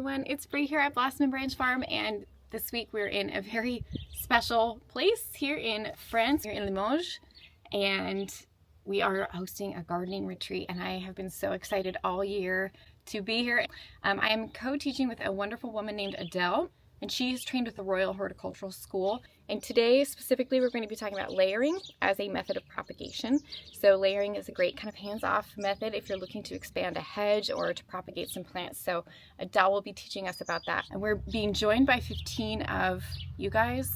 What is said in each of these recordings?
everyone, it's Bree here at Blossom and Branch Farm, and this week we're in a very special place here in France, here in Limoges, and we are hosting a gardening retreat, and I have been so excited all year to be here. I am co-teaching with a wonderful woman named Adele, and she is trained with the Royal Horticultural School. And today specifically we're going to be talking about layering as a method of propagation. So layering is a great kind of hands-off method if you're looking to expand a hedge or to propagate some plants. So Adele will be teaching us about that. And we're being joined by 15 of you guys,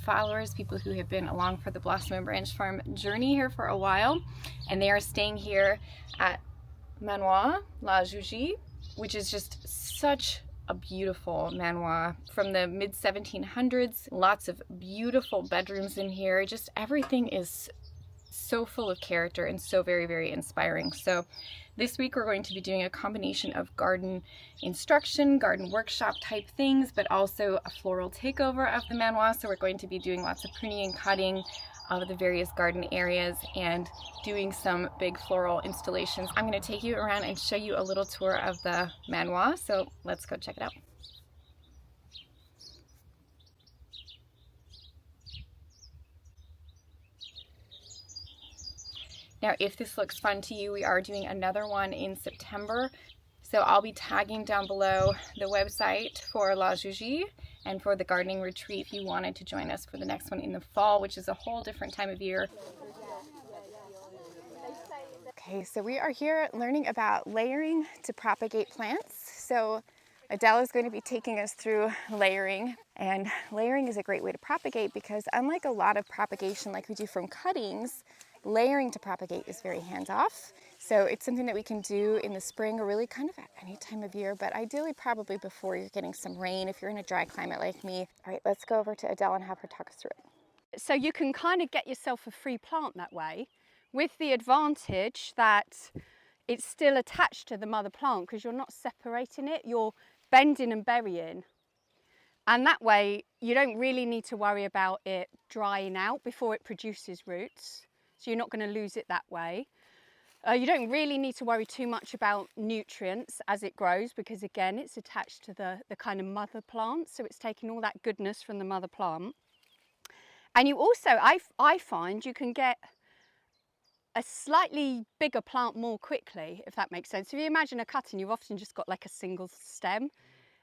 followers, people who have been along for the Blossom and Branch Farm journey here for a while. And they are staying here at Manoir, Limoges, which is just such a beautiful manoir from the mid 1700s. Lots of beautiful bedrooms in here. Just everything is so full of character and so very, very inspiring. So this week we're going to be doing a combination of garden instruction, garden workshop type things, but also a floral takeover of the manoir. So we're going to be doing lots of pruning and cutting of the various garden areas and doing some big floral installations. I'm going to take you around and show you a little tour of the manoir, so let's go check it out. Now, if this looks fun to you, we are doing another one in September. So I'll be tagging down below the website for Limoges and for the gardening retreat if you wanted to join us for the next one in the fall, which is a whole different time of year. Okay, so we are here learning about layering to propagate plants. So Adele is going to be taking us through layering, and layering is a great way to propagate because unlike a lot of propagation like we do from cuttings, layering to propagate is very hands-off. So it's something that we can do in the spring or really kind of at any time of year, but ideally probably before you're getting some rain if you're in a dry climate like me. All right, let's go over to Adele and have her talk us through it. So you can kind of get yourself a free plant that way, with the advantage that it's still attached to the mother plant because you're not separating it, you're bending and burying. And that way you don't really need to worry about it drying out before it produces roots. So you're not going to lose it that way. You don't really need to worry too much about nutrients as it grows because again it's attached to the kind of mother plant, so it's taking all that goodness from the mother plant. And you also, I find you can get a slightly bigger plant more quickly, if that makes sense. If you imagine a cutting, you've often just got like a single stem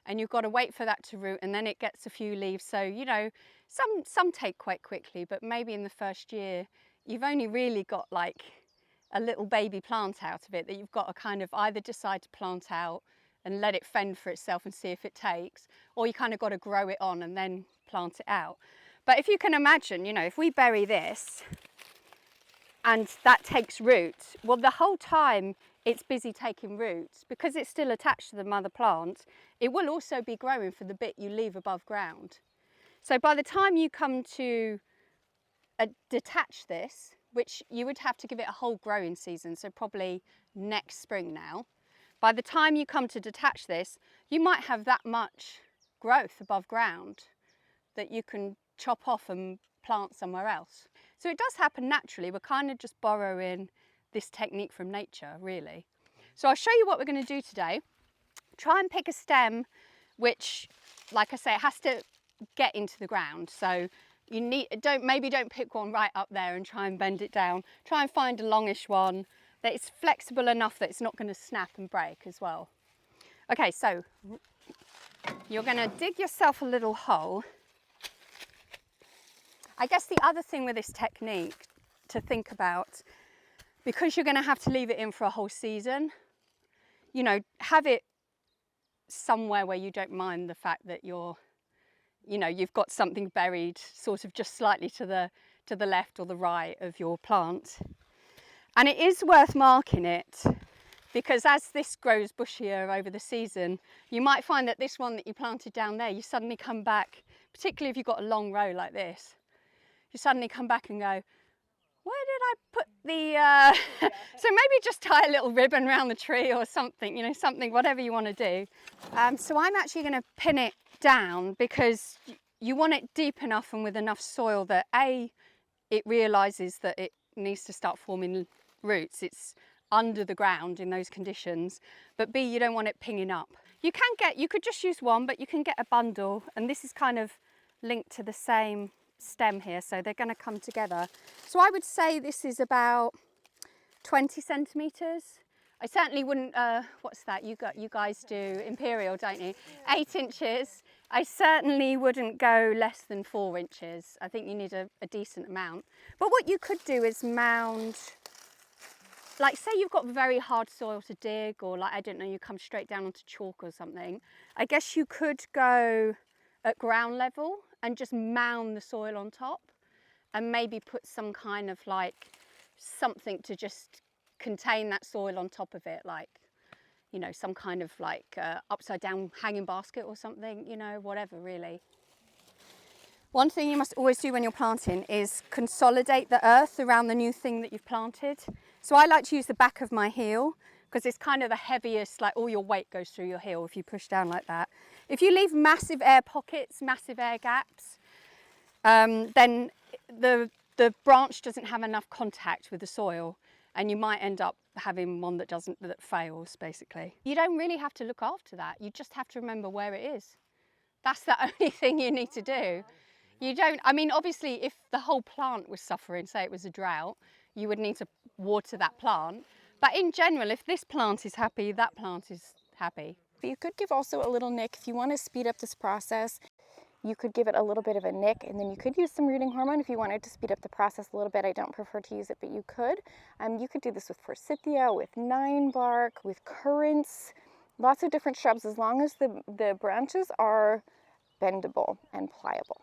and you've got to wait for that to root and then it gets a few leaves. So, you know, some take quite quickly, but maybe in the first year you've only really got like a little baby plant out of it that you've got to kind of either decide to plant out and let it fend for itself and see if it takes, or you kind of got to grow it on and then plant it out. But if you can imagine, you know, if we bury this and that takes root, well, the whole time it's busy taking roots, because it's still attached to the mother plant, it will also be growing for the bit you leave above ground. So by the time you come to detach this, which you would have to give it a whole growing season, so probably next spring now. By the time you come to detach this, you might have that much growth above ground that you can chop off and plant somewhere else. So it does happen naturally. We're kind of just borrowing this technique from nature, really. So I'll show you what we're going to do today. Try and pick a stem which, like I say, it has to get into the ground. So you maybe don't pick one right up there and try and bend it down. Try and find a longish one that is flexible enough that it's not going to snap and break as well. Okay, so you're going to dig yourself a little hole. I guess the other thing with this technique to think about, because you're going to have to leave it in for a whole season, you know, have it somewhere where you don't mind the fact that you've got something buried sort of just slightly to the left or the right of your plant. And it is worth marking it because as this grows bushier over the season, you might find that this one that you planted down there, you suddenly come back, particularly if you've got a long row like this, you suddenly come back and go, where did I put the, so maybe just tie a little ribbon around the tree or something, you know, something, whatever you want to do. So I'm actually going to pin it down because you want it deep enough and with enough soil that it realizes that it needs to start forming roots. It's under the ground in those conditions, but B, you don't want it pinging up. You could just use one, but you can get a bundle, and this is kind of linked to the same stem here, so they're going to come together. So I would say this is about 20 centimetres. I certainly wouldn't, what's that, you guys do imperial, don't you? 8 inches. I certainly wouldn't go less than 4 inches. I think you need a decent amount. But what you could do is mound, like say you've got very hard soil to dig, or like, I don't know, you come straight down onto chalk or something. I guess you could go at ground level and just mound the soil on top, and maybe put some kind of like something to just contain that soil on top of it, like, you know, some kind of like upside down hanging basket or something, you know, whatever really. One thing you must always do when you're planting is consolidate the earth around the new thing that you've planted. So I like to use the back of my heel because it's kind of the heaviest, like all your weight goes through your heel if you push down like that. If you leave massive air pockets, massive air gaps, then the branch doesn't have enough contact with the soil, and you might end up having one that fails basically. You don't really have to look after that. You just have to remember where it is. That's the only thing you need to do. You don't, I mean, obviously if the whole plant was suffering, say it was a drought, you would need to water that plant. But in general, if this plant is happy, that plant is happy. But you could give also a little nick if you want to speed up this process. You could give it a little bit of a nick, and then you could use some rooting hormone if you wanted to speed up the process a little bit. I don't prefer to use it, but you could. You could do this with forsythia, with 9-bark, with currants, lots of different shrubs, as long as the branches are bendable and pliable.